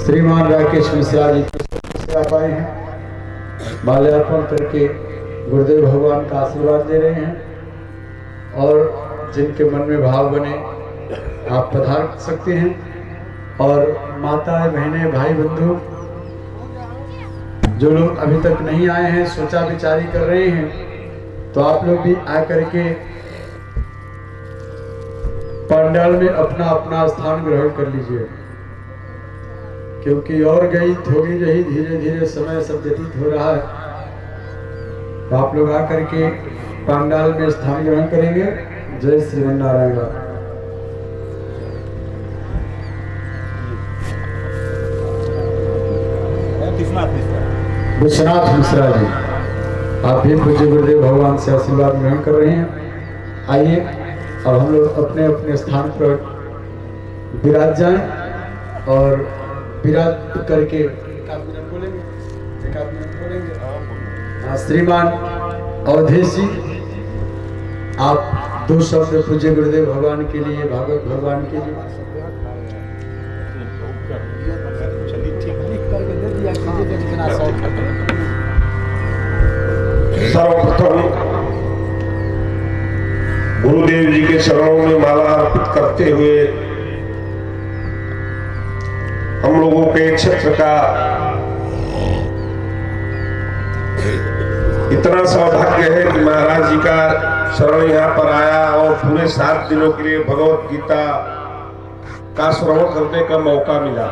श्रीमान राकेश मिश्रा जी से आप आए हैं, माल्यार्पण करके गुरुदेव भगवान का आशीर्वाद दे रहे हैं और जिनके मन में भाव बने आप पधार सकते हैं। और माताएं, बहनें, भाई बंधु जो लोग अभी तक नहीं आए हैं, सोचा विचारी कर रहे हैं, तो आप लोग भी आकर के पंडाल में अपना अपना स्थान ग्रहण कर लीजिए, क्योंकि और गई थोड़ी रही, धीरे धीरे समय सब व्यतीत हो रहा है। तो आप लोग आकर के पंडाल में स्थान ग्रहण करेंगे। जय श्रीमन नारायण। विश्वनाथ मिश्रा जी, आप भी पूज्य गुरुदेव भगवान से आशीर्वाद ग्रहण कर रहे हैं। आइए और हम लोग अपने अपने स्थान पर विराज जाएं और विराज करके श्रीमान अवधेश जी, आप दो शब्द पूज्य गुरुदेव भगवान के लिए, भागवत भगवान के लिए। सर्वप्रथम गुरुदेव जी के चरणों में माला अर्पित करते हुए हम लोगों के क्षेत्र का इतना सौभाग्य है कि महाराज जी का शरण यहाँ पर आया और पूरे 7 दिनों के लिए भगवत गीता का श्रवण करने का मौका मिला।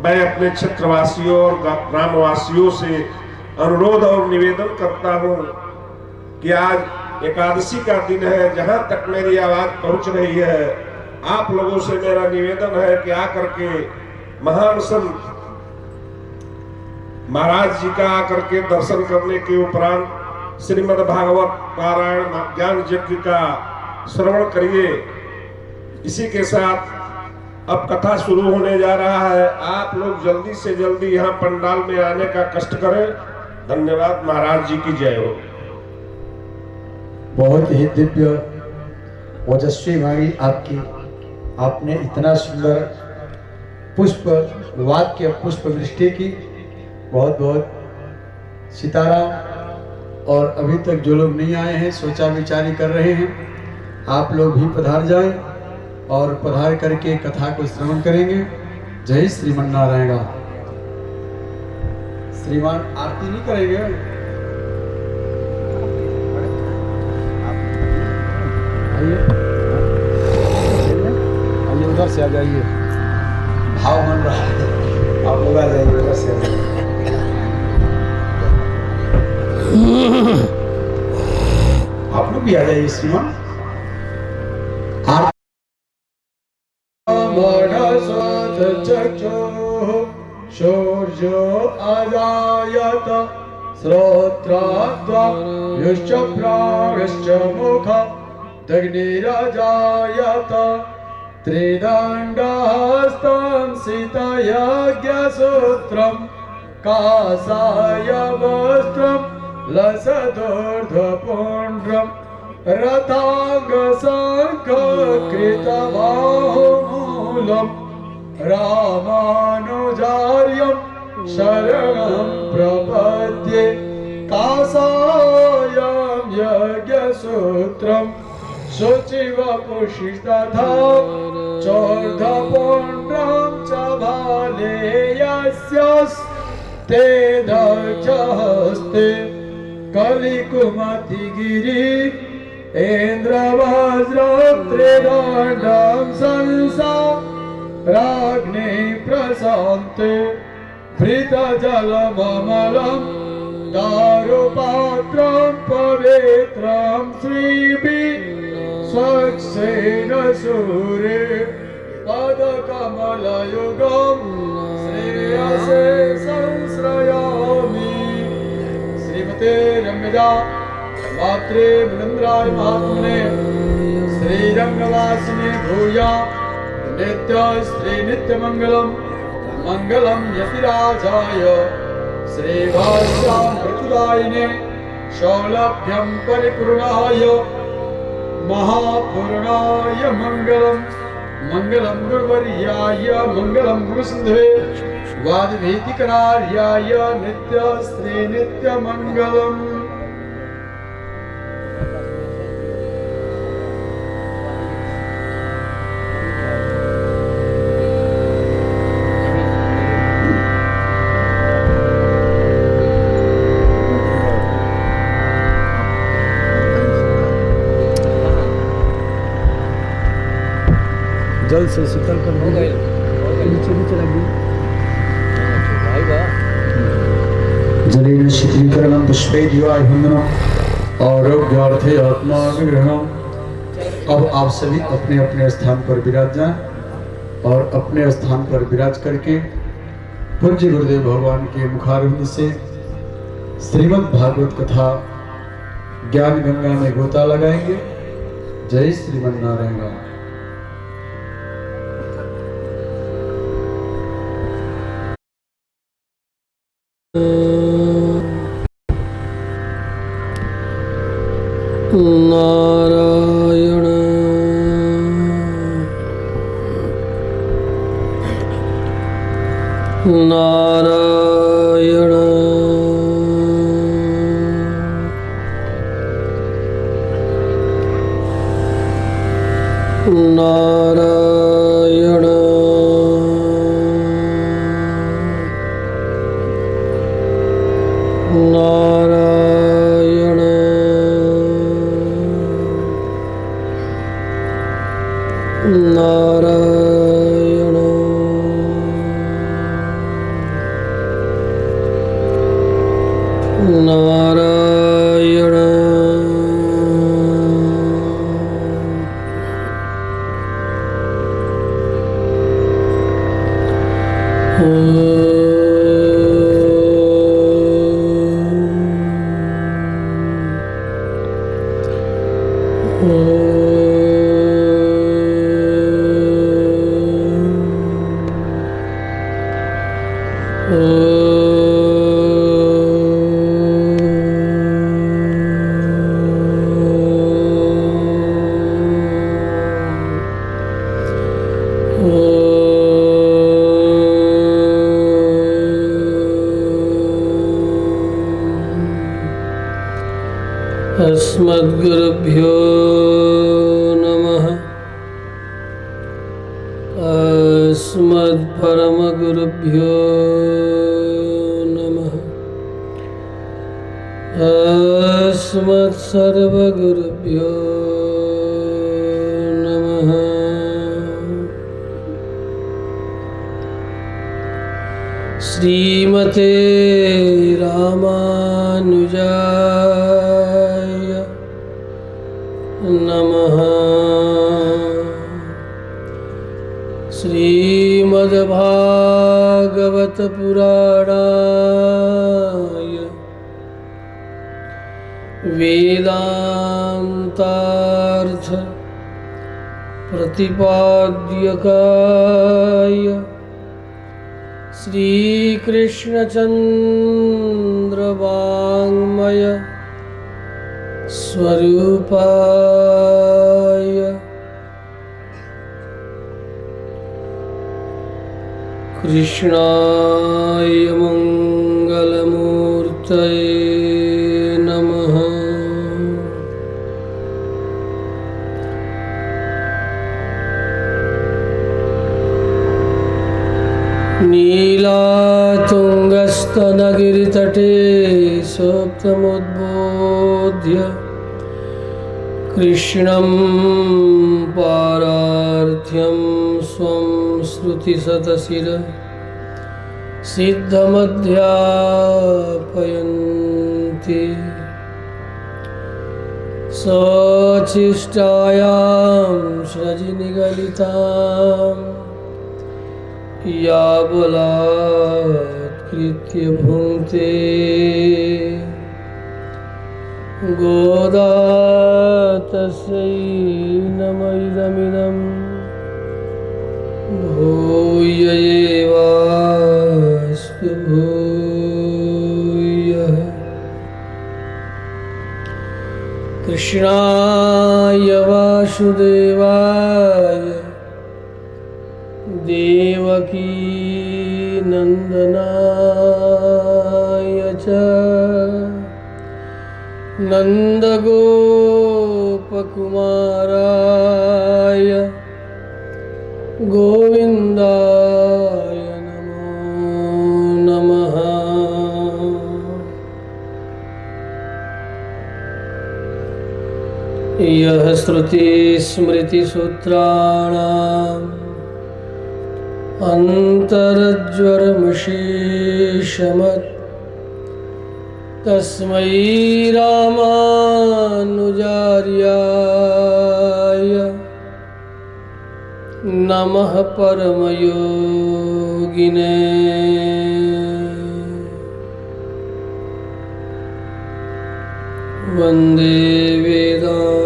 मैं अपने क्षेत्रवासियों और ग्रामवासियों से अनुरोध और निवेदन करता हूँ कि आज एकादशी का दिन है, जहाँ तक मेरी आवाज पहुँच रही है, आप लोगों से मेरा निवेदन है कि आकर के महान संत महाराज जी का आकर के दर्शन करने के उपरांत श्रीमद् भागवत पारायण ज्ञान यज्ञ का श्रवण करिए। इसी के साथ अब कथा शुरू होने जा रहा है। आप लोग जल्दी से जल्दी यहाँ पंडाल में आने का कष्ट करें। धन्यवाद। महाराज जी की जय हो। बहुत ही दिव्य ओजस्वी वाणी आपकी, आपने इतना सुंदर पुष्प वाक्य पुष्प वृष्टि की। बहुत बहुत सीताराम। और अभी तक जो लोग नहीं आए हैं, सोचा विचारी कर रहे हैं, आप लोग भी पधार जाएं और पधार करके कथा को श्रवण करेंगे। जय श्रीमन नारायण। श्रीमान आरती नहीं करेंगे? आइए उधर से आ जाइए, भाव बन रहा है, आप लोग आ जाइए उधर से। आप लोग भी आ जाइए श्रीमान। शौर्यो अजायत श्रोत्राद्वा युश्च प्राणश्च मुख दग्निरजायत त्रिदण्डहस्तं सीतयज्ञसूत्रं कासाय वस्त्रं लसदोर्ध्वपुण्ड्रं रथाङ्गशङ्खकृतबाहुमूलं रामानुजार्यं शरणं प्रपद्ये। कासायं यज्ञसूत्रं शुचिवपुषितथा चोर्ध्वपुण्ड्रं च भाले यस्यस्ते दक्षहस्ते कलिकुमतिगिरि इन्द्रवज्रं त्रिदण्डं संसा राज्ञे प्रशान्ते भृतजलममलं दारुपात्रं पवित्रं श्रीभिः स्वक्षेण सूरे पदकमलयुगं श्रेयसे संश्रयामि। श्रीमते रम्यजा मात्रे मुनिन्द्राय महात्मने श्रीरंगवासिने भूया नित्य श्री नित्यमंगलम मंगलम यतिराजाय श्रीभाष्यामृतदायिने सौलभ्यं परिपूर्णाय महापूर्णाय मंगलम मंगलम गुरुवर्याय मंगलम गुरुसिंधवे वादवेदिकरार्याय नित्यस्त्रे नित्यमंगलम। जल से शीतल कर हो गए नीचे नीचे लगी जलेन शीतलीकरणं पुष्पे दिवाहिन्दनम् आरोग्यार्थे आत्मा विग्रहणम्। अब आप सभी अपने अपने स्थान पर विराज जाएं और अपने स्थान पर विराज करके पूज्य गुरुदेव भगवान के मुखारविंद से श्रीमद् भागवत कथा ज्ञान गंगा में गोता लगाएंगे। जय श्रीमन नारायण। नारायण नारायण नारायण नारायण नारायण नारायण अस्मद्गुरुभ्यो नमः। अस्मद्परमगुरुभ्यो नमः। अस्मत्सर्वगुरुभ्यो नमः। श्रीमते रामानुजाय नमः। श्रीमद्भागवत पुराणाय वेदान्तार्थ प्रतिपाद्यकाय श्रीकृष्णचन्द्र वाङ्मय स्वरूपाय कृष्णाय मंगलमूर्तये नमः। नीलातुङ्गस्तनगिरितटे सप्तमुद्बोध्य कृष्णं पारार्थ्यं स्वं श्रुतिशतशिर सिद्धमध्यापयन्ति। सचिष्टायां सृजनिगलितां या बलात्कृत्य भुङ्क्ते गोदा तस्यै नमः भूय एवास्तु भूयः। कृष्णाय वासुदेवाय देवकी नंदनाय च नन्दगोपकुमाराय गोविन्दाय नमो नमः। यः श्रुतिस्मृतिसूत्राणाम् अन्तरज्वरमशेषमत् तस्मै रामानुजार्याय नमः परमयोगिने। वन्दे वेदान्तकर्पूर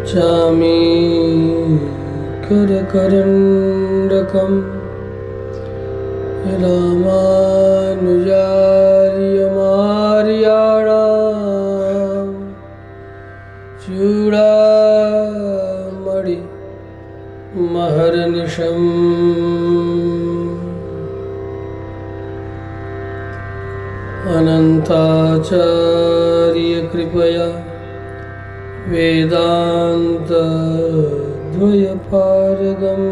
चामीकरकरण्डकम् रामानुजार्यमार्याणां चूडामणि महर्निशम्। अनन्ताचार्यकृपया वेदान्तद्वयपारगम्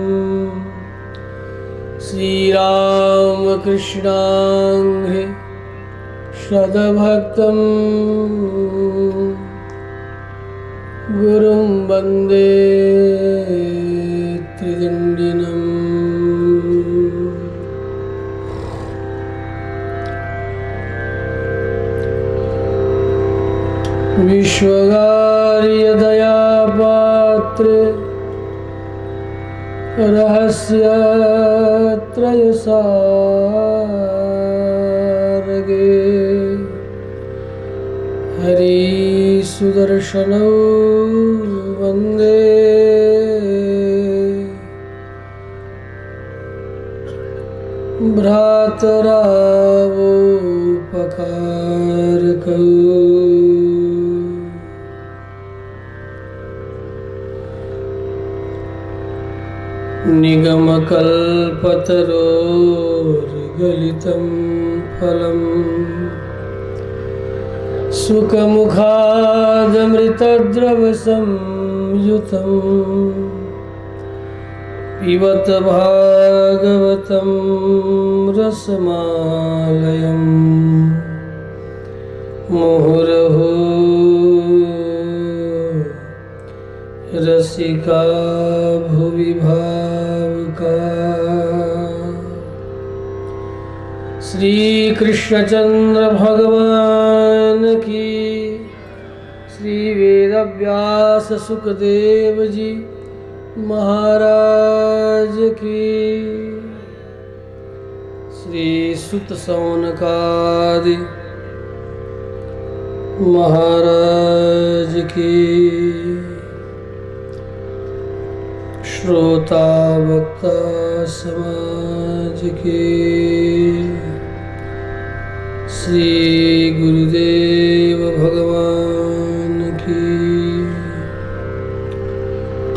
श्रीरामकृष्णाङ्घ्रि सदभक्तं गुरुं वन्दे त्रिदण्डिनम्। विश्वगार्यदयापात्रे रहस्यत्रयसारगे हरिसुदर्शनौ वन्दे भ्रातरावोपकारकौ। निगमकल्पतरोर्गलितं फलम् सुखमुखादमृतद्रवसंयुतं पिबत भागवतं रसमालयम् मुहुर्मुहुः रसिका भुवि भावुका। श्री कृष्णचंद्र भगवान की, श्री वेदव्यास सुखदेव जी महाराज की, श्री सुत सौनकादि महाराज की, श्रोता वक्ता समाज के, श्री गुरुदेव भगवान की।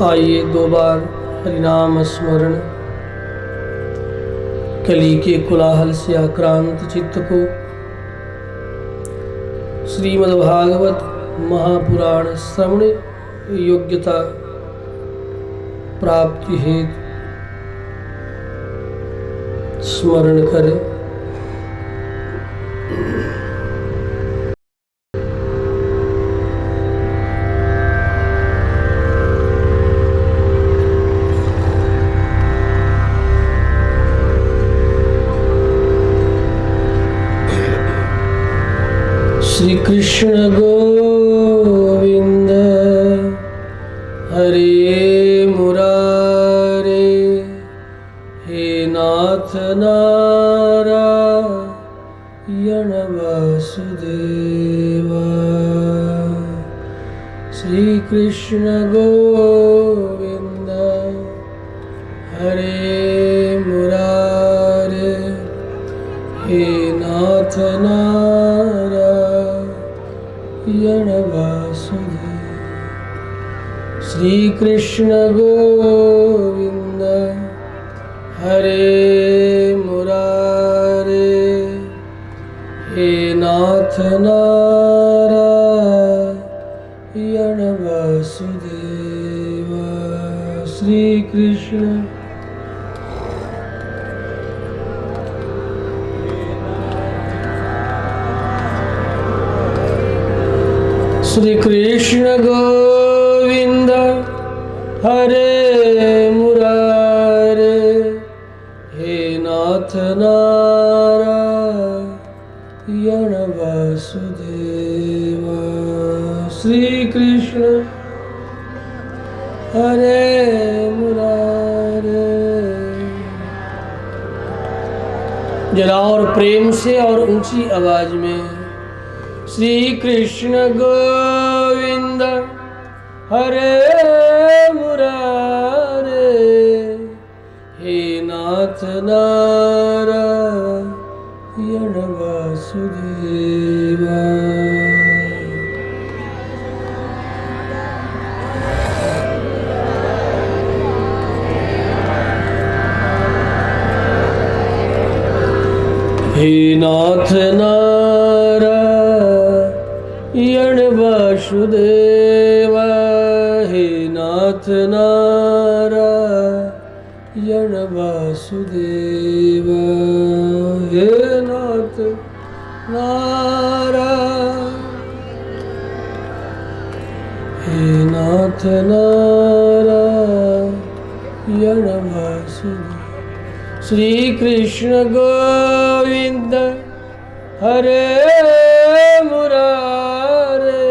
आइए दो बार हरिनाम स्मरण। कली के कोलाहल से आक्रांत चित्त को श्रीमद्भागवत महापुराण श्रवण योग्यता प्राप्ति हेतु स्मरण करें। श्री कृष्ण गोविंद हरे मुरारे, हे नाथ नारायण वासुदेवा। श्री कृष्ण गोविंद हरे मुरारे, हे नाथ नारायण वासुदेव। श्री कृष्ण गोविंद हरे मुरारे, हे नाथ नारायण वासुदेव। श्री कृष्ण श्री कृष्ण गोविंद हरे मुरारे, हे नाथ नारायण वासुदेव। श्री कृष्ण हरे मुरारे। जरा और प्रेम से और ऊंची आवाज में श्री कृष्ण गोविंद हरे मुरारे, हे नाथ नारायण वासुदेव। हे नाथ नारायण वासुदेव, हे नाथ नारायण वासुदेव, हे नाथ नारायण वासुदेव। श्री कृष्ण गोविंद हरे मुरारे,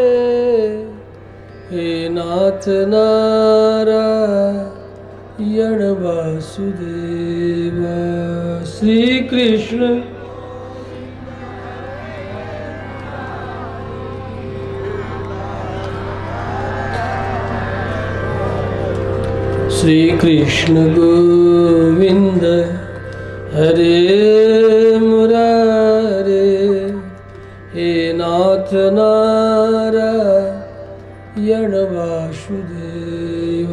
हे नाथ नारायण वासुदेव। श्री कृष्ण श्री कृष्ण गोविंद हरे मुरारे, हे नाथ नारायण वासुदेव।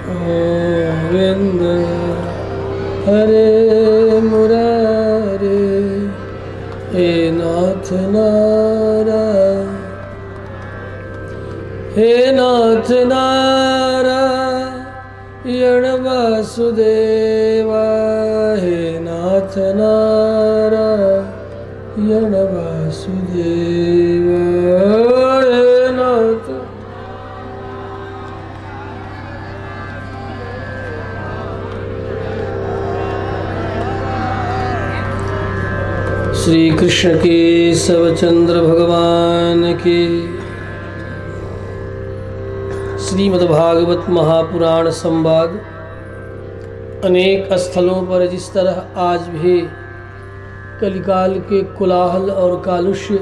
गोविंद हरे मुरारे, हे नाथ नारायण वासुदेव, हे नाथ नारायण वासुदेव, हे नाथ। श्री कृष्ण के केशवचंद्र भगवान की। श्रीमद्भागवत महापुराण संवाद। अनेक स्थलों पर जिस तरह आज भी कलिकाल के कोलाहल और कालुष्य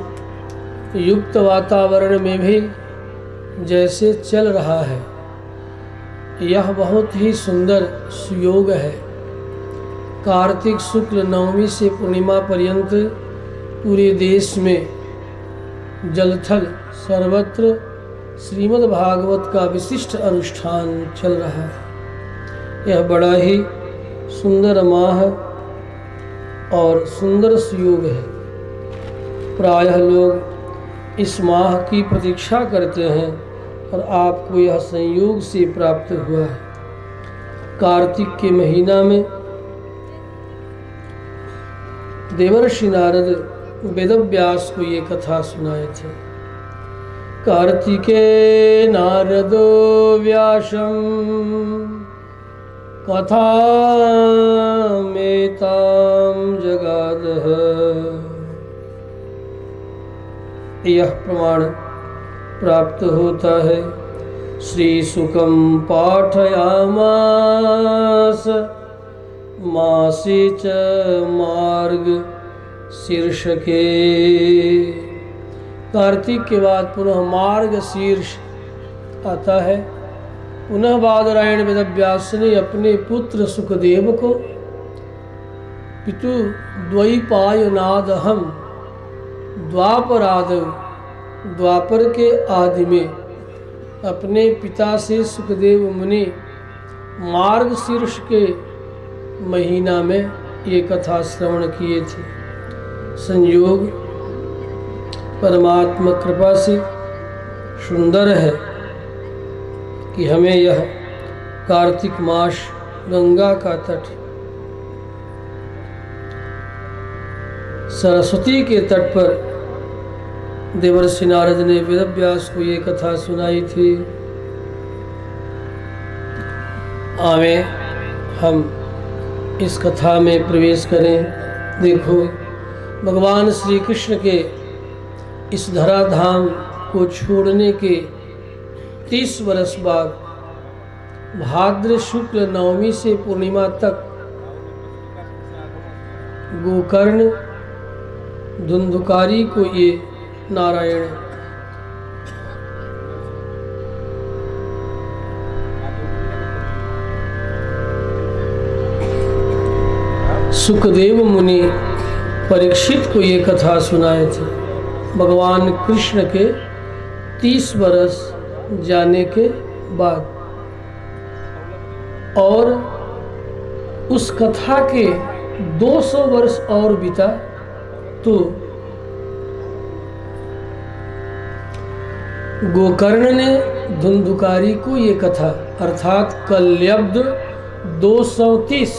युक्त वातावरण में भी जैसे चल रहा है, यह बहुत ही सुंदर सुयोग है। कार्तिक शुक्ल नवमी से पूर्णिमा पर्यंत पूरे देश में जलथल सर्वत्र श्रीमद् भागवत का विशिष्ट अनुष्ठान चल रहा है। यह बड़ा ही सुंदर माह और सुंदर सुयोग है। प्रायः लोग इस माह की प्रतीक्षा करते हैं और आपको यह संयोग से प्राप्त हुआ है। कार्तिक के महीना में देवर्षि नारद वेदव्यास को ये कथा सुनाए थे। कार्तिके नारदो व्यासं कथामेतां जगादः। यह प्रमाण प्राप्त होता है। श्री शुकं पाठयामास मासी च मार्ग शीर्षके। कार्तिक के बाद पुनः मार्ग शीर्ष आता है। पुनः बादरायण वेदव्यास ने अपने पुत्र सुखदेव को पितु द्वैपायनादहम द्वापरादव द्वापर के आदि में अपने पिता से सुखदेव मुनि मार्गशीर्ष के महीना में ये कथा श्रवण किए थे। संयोग परमात्मा कृपा से सुंदर है कि हमें यह कार्तिक मास गंगा का तट, सरस्वती के तट पर देवर्षि नारद ने वेदव्यास को ये कथा सुनाई थी। आवे हम इस कथा में प्रवेश करें। देखो, भगवान श्री कृष्ण के इस धराधाम को छोड़ने के 30 वर्ष बाद भाद्र शुक्ल नवमी से पूर्णिमा तक गोकर्ण धुंधुकारी को ये नारायण सुखदेव मुनि परीक्षित को ये कथा सुनाए थे। भगवान कृष्ण के 30 वर्ष जाने के बाद, और उस कथा के 200 वर्ष और बीता तो गोकर्ण ने धुंधुकारी को ये कथा अर्थात कल्यब्द 230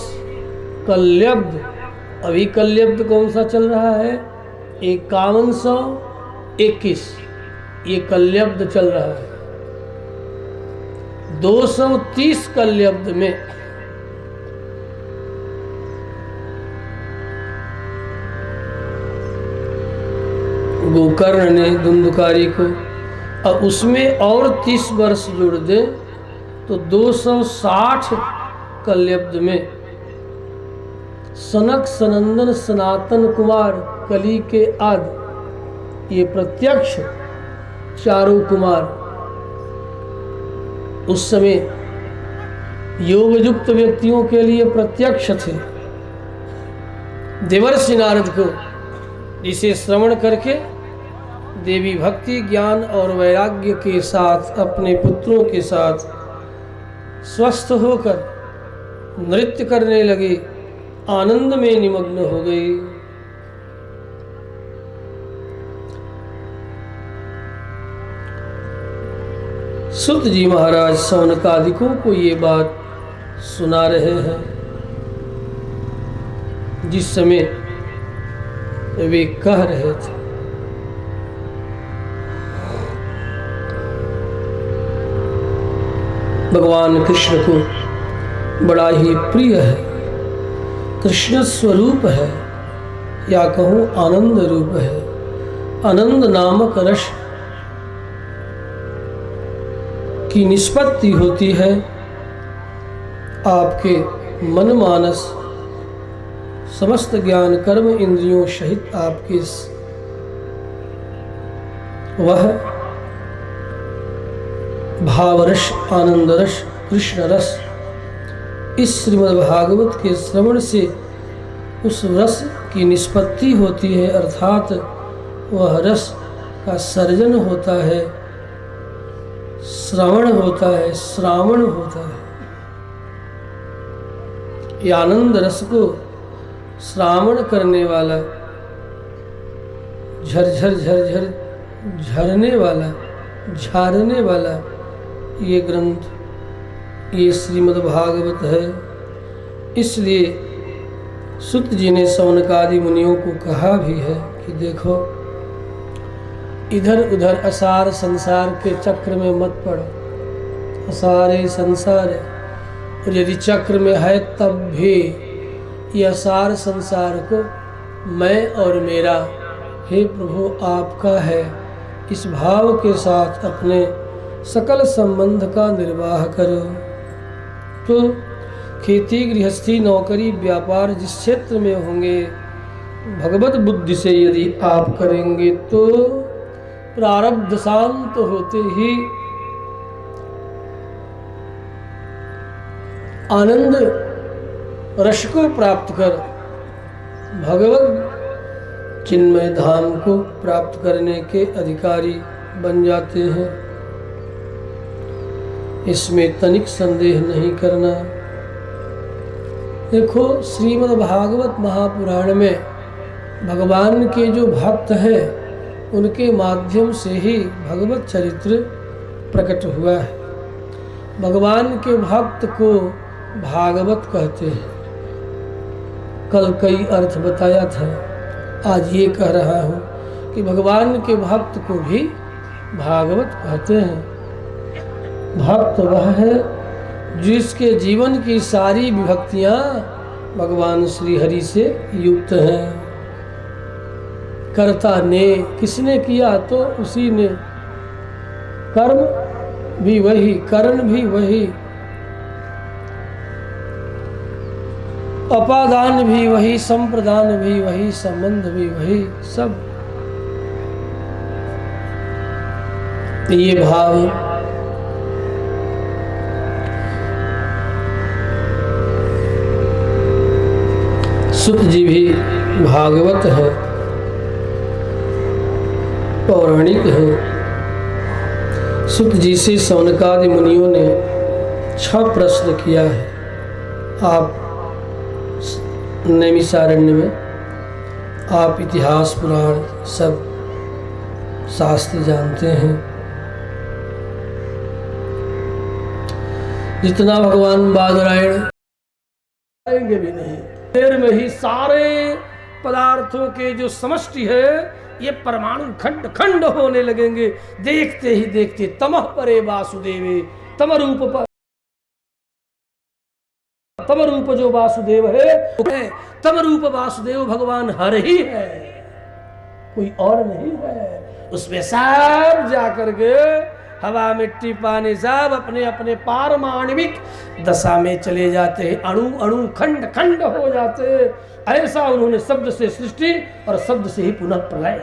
कल्यब्द, अभी कल्यब्द कौन सा चल रहा है? 5121, ये कल्यब्द चल रहा है। 230 कल्यब्द में गोकर्ण ने धुंधुकारी को, और उसमें और 30 वर्ष जोड़ दे तो 260 कल्यब्द में सनक सनंदन सनातन कुमार कली के आदि ये प्रत्यक्ष चारों कुमार उस समय योग युक्त व्यक्तियों के लिए प्रत्यक्ष थे। देवर्षि नारद को इसे श्रवण करके देवी भक्ति ज्ञान और वैराग्य के साथ अपने पुत्रों के साथ स्वस्थ होकर नृत्य करने लगे, आनंद में निमग्न हो गए। सुत जी महाराज सौनकादिकों को ये बात सुना रहे हैं जिस समय वे कह रहे थे। भगवान कृष्ण को बड़ा ही प्रिय है, कृष्ण स्वरूप है या कहूँ आनंद रूप है। आनंद नामक रस की निष्पत्ति होती है आपके मन मानस समस्त ज्ञान कर्म इंद्रियों सहित आपके वह भावरस आनंद रस कृष्ण रस इस श्रीमद् भागवत के श्रवण से उस रस की निष्पत्ति होती है, अर्थात वह रस का सर्जन होता है, श्रवण होता है, श्रावण होता है। ये आनंद रस को श्रावण करने वाला, झरझर झरझर झरने वाला, झारने वाला ये ग्रंथ, ये श्रीमद् भागवत है। इसलिए सुत जी ने सौनकादि मुनियों को कहा भी है कि देखो, इधर उधर असार संसार के चक्र में मत पड़ो। असार है संसार है, और यदि चक्र में है तब भी ये असार संसार को मैं और मेरा, हे प्रभु आपका है, इस भाव के साथ अपने सकल संबंध का निर्वाह करो। तो खेती गृहस्थी नौकरी व्यापार जिस क्षेत्र में होंगे, भगवत बुद्धि से यदि आप करेंगे तो प्रारब्ध शांत होते ही आनंद रस को प्राप्त कर भगवत चिन्मय धाम को प्राप्त करने के अधिकारी बन जाते हैं, इसमें तनिक संदेह नहीं करना। देखो, श्रीमद् भागवत महापुराण में भगवान के जो भक्त हैं उनके माध्यम से ही भगवत चरित्र प्रकट हुआ है। भगवान के भक्त को भागवत कहते हैं। कल कई अर्थ बताया था, आज ये कह रहा हूँ कि भगवान के भक्त को भी भागवत कहते हैं। भक्त वह है जिसके जीवन की सारी विभक्तियाँ भगवान श्री हरि से युक्त हैं। कर्ता ने, किसने किया तो उसी ने, कर्म भी वही, करण भी वही, अपादान भी वही, संप्रदान भी वही, संबंध भी वही, सब ये भाव सुत जी भी भागवत है, पौराणिक है। सुत जी से सौनकादि मुनियों ने 6 प्रश्न किया है। आप नैमिषारण्य में आप इतिहास पुराण सब शास्त्र जानते हैं। जितना भगवान बादरायण आएंगे भी नहीं, देर में ही सारे पदार्थों के जो समष्टि है ये परमाणु खंड खंड होने लगेंगे। देखते ही देखते तमः परे वासुदेवे, तम रूप जो वासुदेव है, तम रूप वासुदेव भगवान हर ही है, कोई और नहीं है। उसमें सब जाकर के हवा मिट्टी पानी सब अपने अपने पारमाणविक दशा में चले जाते हैं, अणु अणु खंड खंड हो जाते हैं। ऐसा उन्होंने शब्द से सृष्टि और शब्द से ही पुनः प्रलय,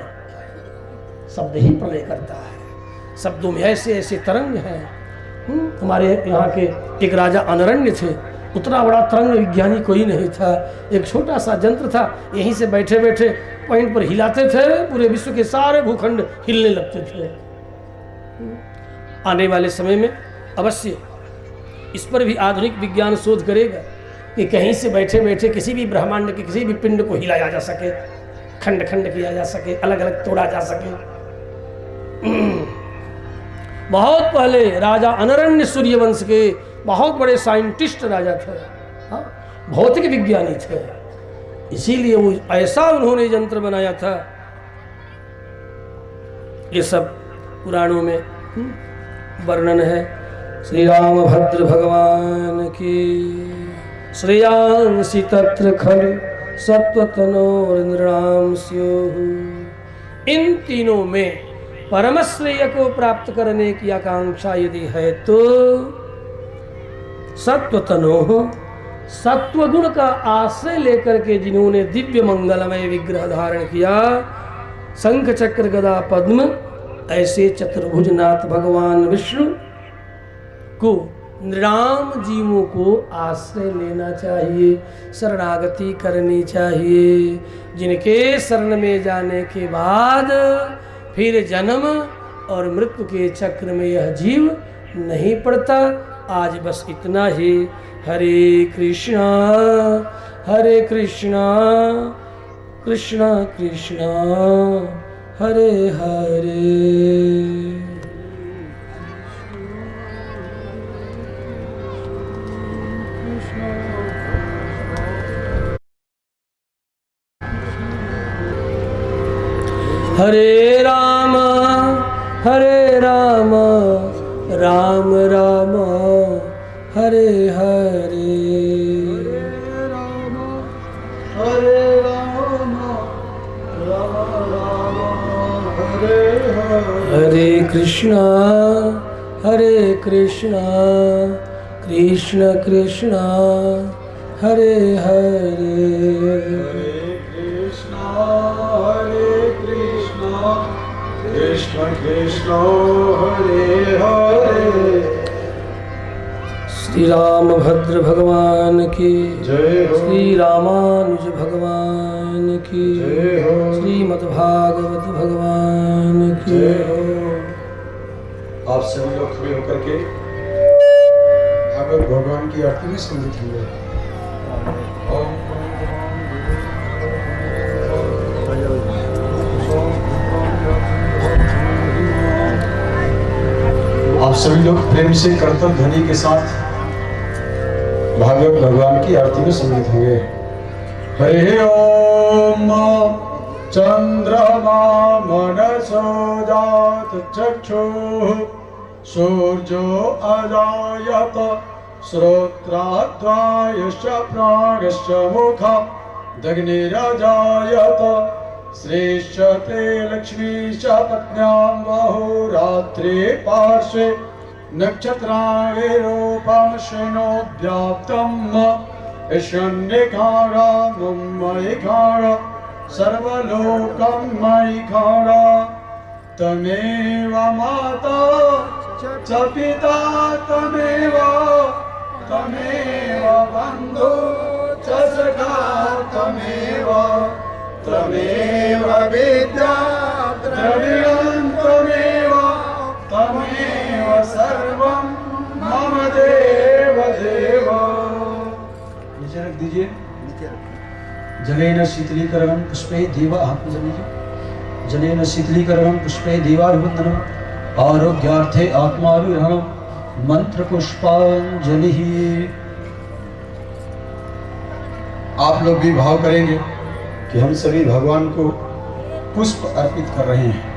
शब्द ही प्रलय करता है। शब्दों में ऐसे ऐसे तरंग हैं। हमारे यहाँ के एक राजा अनरण्य थे, उतना बड़ा तरंग विज्ञानी कोई नहीं था। एक छोटा सा यंत्र था, यहीं से बैठे बैठे पॉइंट पर हिलाते थे, पूरे विश्व के सारे भूखंड हिलने लगते थे। आने वाले समय में अवश्य इस पर भी आधुनिक विज्ञान शोध करेगा कि कहीं से बैठे बैठे किसी भी ब्रह्मांड के किसी भी पिंड को हिलाया जा सके, खंड खंड किया जा सके, अलग अलग तोड़ा जा सके। बहुत पहले राजा अनरण्य सूर्यवंश के बहुत बड़े साइंटिस्ट राजा थे, भौतिक विज्ञानी थे, इसीलिए वो ऐसा उन्होंने यंत्र बनाया था। ये सब पुराणों में वर्णन है। श्री रामभद्र भगवान की श्रेयांसी तत्र खलु सत्वतनोर नृणाम स्युः। इन तीनों में परम श्रेय को प्राप्त करने की आकांक्षा यदि है तो सत्वतनो, सत्वगुण का आश्रय लेकर के जिन्होंने दिव्य मंगलमय विग्रह धारण किया, शंख चक्र गदा पद्म, ऐसे चतुर्भुजनाथ भगवान विष्णु को, नृणाम जीवों को आश्रय लेना चाहिए, शरणागति करनी चाहिए, जिनके शरण में जाने के बाद फिर जन्म और मृत्यु के चक्र में यह जीव नहीं पड़ता। आज बस इतना ही। हरे कृष्णा कृष्णा कृष्णा हरे हरे। हरे राम राम राम हरे हरे। हरे राम राम राम हरे हरे। हरे कृष्णा कृष्ण कृष्ण हरे हरे। कृष्ण कृष्ण हरे हरे। श्री रामभद्र भगवान की जय हो। श्री रामानुज भगवान की जय हो। श्रीमद्भागवत भगवान की जय हो। आप सभी लोग खड़े होकर के भागवत भगवान की आरती में सम्मिलित होंगे। आप सभी लोग प्रेम से करतल ध्वनि के साथ भागवत भगवान की आरती में सम्मिलित होंगे। हरे ओम चंद्रमा मनसो जात चक्षुः सूर्यो अजायत श्रोत्राद्वायश्च प्राणश्च मुखमग्निरजायत श्रेष्ठते लक्ष्मीश्च पत्न्यां बहुरात्रे पार्श्वे नक्षत्राणि रूपं श्रेणोऽव्याप्तं ईशान्यकारा मुम्मयिकारा सर्वलोकं मयिकारा तमेव माता च पिता तमेव बन्धु च सखा तमेव विद्या द्रविणं तमेव सर्वं मम देव नीचे रख दीजिए। जलेन शीतलीकरणं पुष्पे देवा जलेन शीतलीकरणं पुष्पे देवाभिवन्दनम् आरोग्यार्थे आत्माभिहरणं मंत्र पुष्पांजलि। आप लोग भी भाव करेंगे कि हम सभी भगवान को पुष्प अर्पित कर रहे हैं।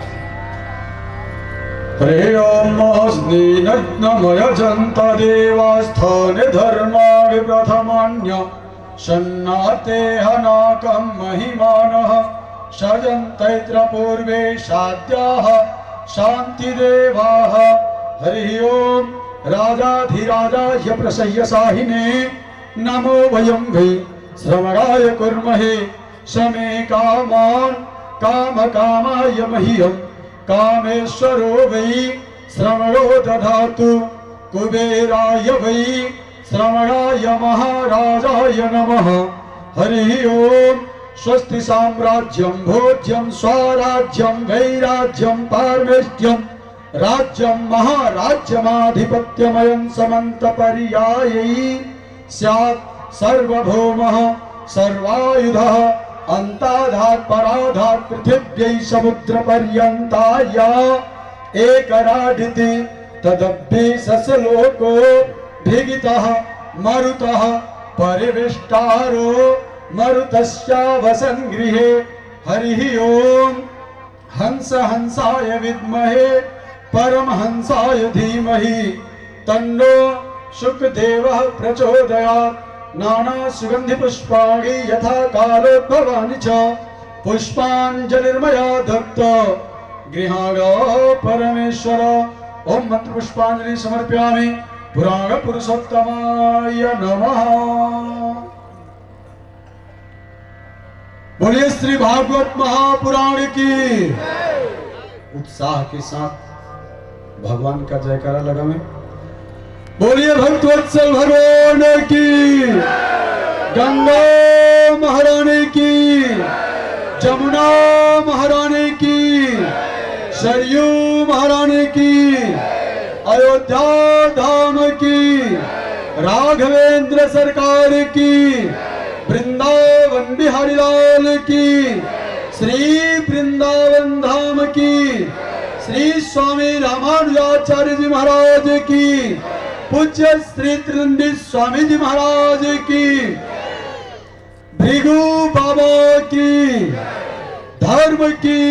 हरे ओम नग्नमयजन्त देवास्थान धर्मा विप्रथमान्य सन्नाते हनाकं महिमानः सजन्तैत्र पूर्वे साद्याः शान्तिदेवाः। हरि ओम राजाधिराजाय प्रसह्य साहिने नमो वयं वै श्रवणाय कुर्महे समे कामान् कामकामाय मह्यं कामेश्वरो वै श्रवणो दधातु कुबेराय वै श्रवणाय महाराजाय नमः। हरि ओम स्वस्ति साम्राज्यं भोज्यं स्वराज्यं वैराज्यं पारमेष्ट्यं राज्यं महाराज्यमाधिपत्यमयं समन्तपर्यायै स्यात् सर्वभौमः सर्वायुधः अन्ताधात् पराधात् पृथिव्यै समुद्रपर्यन्ताया एकराडिति तदभ्येसलोको भिगितः मरुतः परिविष्टारो मरुतस्यावसन् गृहे। हरिः ओम हंस हंसाय विद्महे परमहंसाय धीमहि तन्नो शुकदेवः प्रचोदयात्। नाना सुगंधि पुष्पाणि यथा कालोद्भवानि च पुष्पांजलिर्मया दत्त गृहाणो परमेश्वर। ओम मंत्र पुष्पांजलि समर्पयामि पुराण पुरुषोत्तमाय नमः। बोलिए श्री भागवत महापुराण की। उत्साह के साथ भगवान का जयकारा लगावे। बोलिए भक्तवत्सल भगवान की, गंगा महारानी की, जमुना महारानी की, सरयू महारानी की, अयोध्या धाम की, राघवेंद्र सरकार की, वृंदावन बिहारी लाल की, श्री वृंदावन धाम की, श्री स्वामी रामानुजाचार्य जी महाराज की, पूज्य श्री त्रिदंडी स्वामी जी महाराज की, भृगु बाबा की, धर्म की।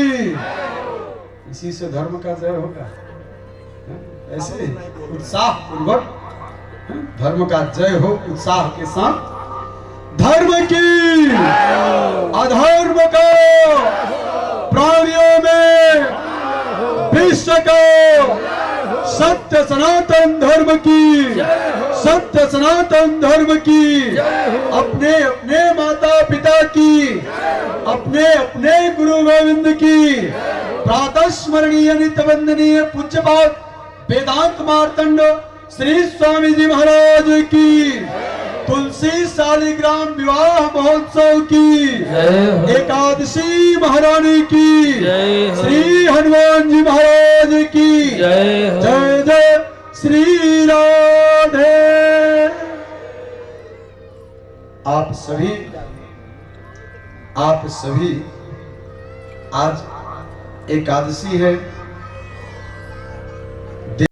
इसी से धर्म का जय होगा। ऐसे उत्साह पूर्वक धर्म का जय हो उत्साह के साथ। धर्म की अधर्म को प्राणियों में विश्व को सत्य सनातन धर्म की, सत्य सनातन धर्म की, अपने अपने माता पिता की, अपने अपने गुरु गोविंद की, प्रातः स्मरणीय नित्य वंदनीय पूज्यपाद वेदांत मार्तंड श्री स्वामी जी महाराज की, तुलसी शालिग्राम विवाह महोत्सव की जय हो एकादशी महारानी की जय हो श्री हनुमान जी महाराज की जय हो जय जय श्री राधे। आप सभी आज एकादशी है,